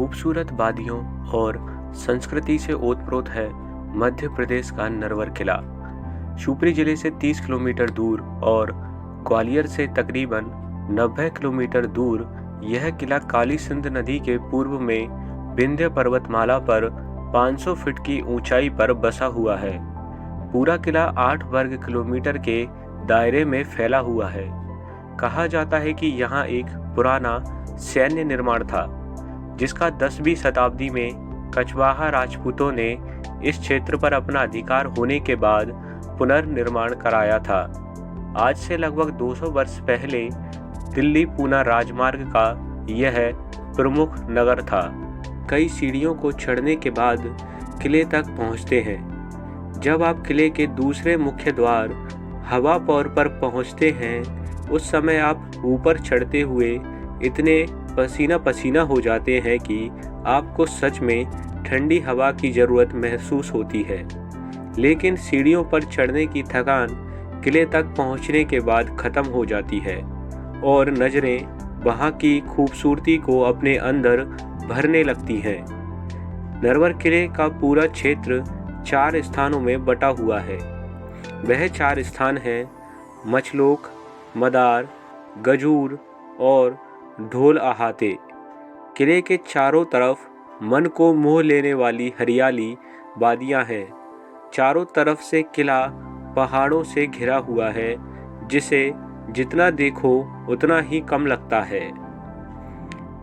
खूबसूरत वादियों और संस्कृति से ओतप्रोत है मध्य प्रदेश का नरवर किला। शिवपुरी जिले से 30 किलोमीटर दूर और ग्वालियर से तकरीबन 90 किलोमीटर दूर यह किला काली सिंध नदी के पूर्व में विंध्य पर्वतमाला पर 500 फीट की ऊंचाई पर बसा हुआ है। पूरा किला 8 वर्ग किलोमीटर के दायरे में फैला हुआ है। कहा जाता है कि यहाँ एक पुराना सैन्य निर्माण था, जिसका 10वीं शताब्दी में कछवाहा राजपूतों ने इस क्षेत्र पर अपना अधिकार होने के बाद पुनर्निर्माण कराया था। आज से लगभग 200 वर्ष पहले दिल्ली पूना राजमार्ग का यह प्रमुख नगर था। कई सीढ़ियों को चढ़ने के बाद किले तक पहुंचते हैं। जब आप किले के दूसरे मुख्य द्वार हवा पौर पर पहुंचते हैं, उस समय आप ऊपर चढ़ते हुए इतने पसीना पसीना हो जाते हैं कि आपको सच में ठंडी हवा की ज़रूरत महसूस होती है। लेकिन सीढ़ियों पर चढ़ने की थकान किले तक पहुंचने के बाद ख़त्म हो जाती है और नज़रें वहां की खूबसूरती को अपने अंदर भरने लगती हैं। नरवर किले का पूरा क्षेत्र 4 स्थानों में बटा हुआ है। वह 4 स्थान हैं मछलोक, मदार, गजूर और ढोल अहाते। किले के चारों तरफ मन को मोह लेने वाली हरियाली वादियां हैं। चारों तरफ से किला पहाड़ों से घिरा हुआ है, जिसे जितना देखो उतना ही कम लगता है।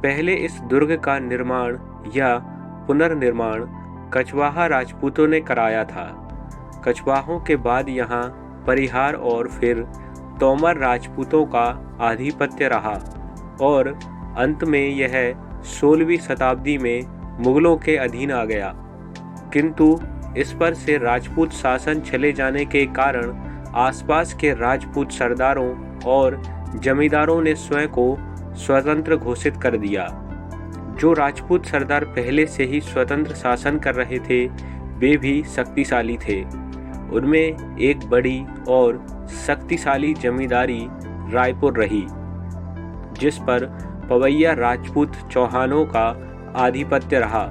पहले इस दुर्ग का निर्माण या पुनर्निर्माण कछवाहा राजपूतों ने कराया था। कछवाहों के बाद यहाँ परिहार और फिर तोमर राजपूतों का आधिपत्य रहा और अंत में यह 16वीं शताब्दी में मुगलों के अधीन आ गया। किंतु इस पर से राजपूत शासन चले जाने के कारण आसपास के राजपूत सरदारों और जमींदारों ने स्वयं को स्वतंत्र घोषित कर दिया। जो राजपूत सरदार पहले से ही स्वतंत्र शासन कर रहे थे, वे भी शक्तिशाली थे। उनमें एक बड़ी और शक्तिशाली जमींदारी रायपुर रही, जिस पर पवैया राजपूत चौहानों का आधिपत्य रहा।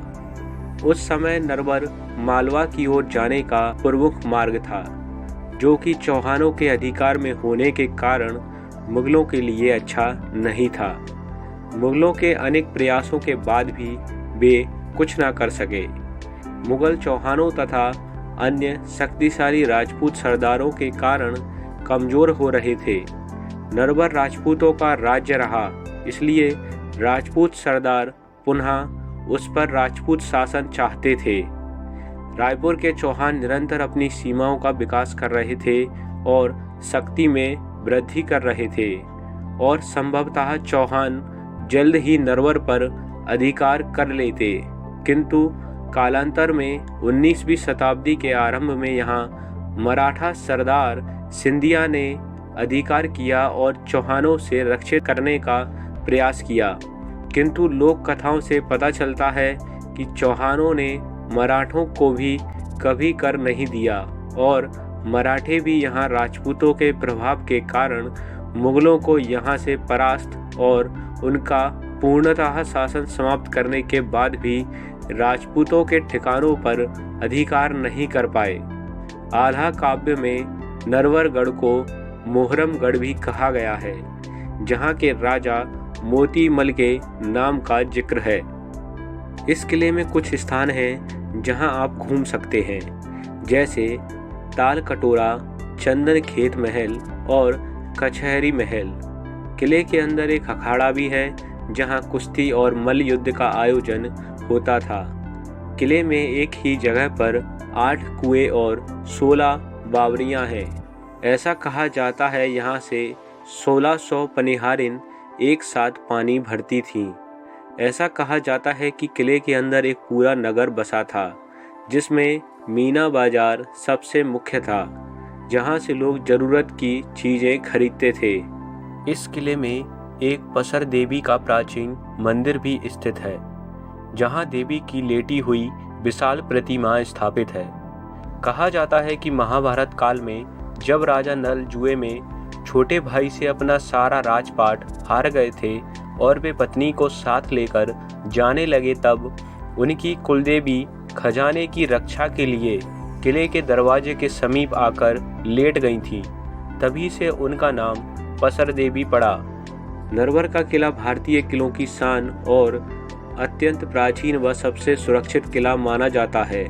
उस समय नरवर मालवा की ओर जाने का प्रमुख मार्ग था, जो कि चौहानों के अधिकार में होने के कारण मुगलों के लिए अच्छा नहीं था। मुगलों के अनेक प्रयासों के बाद भी वे कुछ न कर सके। मुगल चौहानों तथा अन्य शक्तिशाली राजपूत सरदारों के कारण कमज़ोर हो रहे थे। नरवर राजपूतों का राज्य रहा, इसलिए राजपूत सरदार पुनः उस पर राजपूत शासन चाहते थे। रायपुर के चौहान निरंतर अपनी सीमाओं का विकास कर रहे थे और शक्ति में वृद्धि कर रहे थे और संभवतः चौहान जल्द ही नरवर पर अधिकार कर लेते। किंतु कालांतर में 19वीं शताब्दी के आरंभ में यहाँ मराठा सरदार सिंधिया ने अधिकार किया और चौहानों से रक्षित करने का प्रयास किया। किंतु लोक कथाओं से पता चलता है कि चौहानों ने मराठों को भी कभी कर नहीं दिया और मराठे भी यहाँ राजपूतों के प्रभाव के कारण मुगलों को यहाँ से परास्त और उनका पूर्णतः शासन समाप्त करने के बाद भी राजपूतों के ठिकानों पर अधिकार नहीं कर पाए। आल्हा काव्य में नरवरगढ़ को मोहरमगढ़ भी कहा गया है, जहाँ के राजा मोती मल के नाम का जिक्र है। इस किले में कुछ स्थान हैं जहाँ आप घूम सकते हैं, जैसे ताल कटोरा, चंदन खेत महल और कचहरी महल। किले के अंदर एक अखाड़ा भी है, जहाँ कुश्ती और मल्ल युद्ध का आयोजन होता था। किले में एक ही जगह पर 8 कुएं और 16 बावरियां हैं। ऐसा कहा जाता है यहाँ से 1600 पनिहारिन एक साथ पानी भरती थीं। ऐसा कहा जाता है कि किले के अंदर एक पूरा नगर बसा था, जिसमें मीना बाजार सबसे मुख्य था, जहाँ से लोग ज़रूरत की चीज़ें खरीदते थे। इस किले में एक पसर देवी का प्राचीन मंदिर भी स्थित है, जहाँ देवी की लेटी हुई विशाल प्रतिमा स्थापित है। कहा जाता है कि महाभारत काल में जब राजा नल जुए में छोटे भाई से अपना सारा राजपाट हार गए थे, और वे पत्नी को साथ लेकर जाने लगे, तब उनकी कुलदेवी खजाने की रक्षा के लिए किले के दरवाजे के समीप आकर लेट गई थीं। तभी से उनका नाम पसर देवी पड़ा। नरवर का किला भारतीय किलों की शान और अत्यंत प्राचीन व सबसे सुरक्षित किला माना जाता है।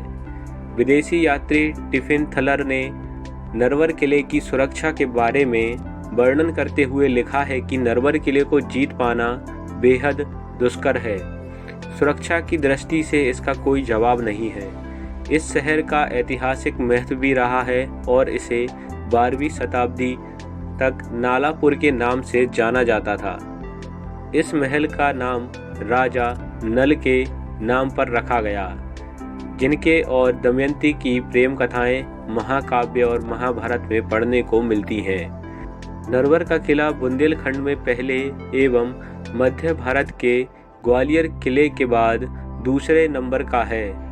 विदेशी यात्री टिफिन थलर ने नरवर किले की सुरक्षा के बारे में वर्णन करते हुए लिखा है कि नरवर किले को जीत पाना बेहद दुष्कर है। सुरक्षा की दृष्टि से इसका कोई जवाब नहीं है। इस शहर का ऐतिहासिक महत्व भी रहा है और इसे 12वीं शताब्दी तक नालापुर के नाम से जाना जाता था। इस महल का नाम राजा नल के नाम पर रखा गया, जिनके और दमयंती की प्रेम कथाएं महाकाव्य और महाभारत में पढ़ने को मिलती हैं। नरवर का किला बुंदेलखंड में पहले एवं मध्य भारत के ग्वालियर किले के बाद दूसरे नंबर का है।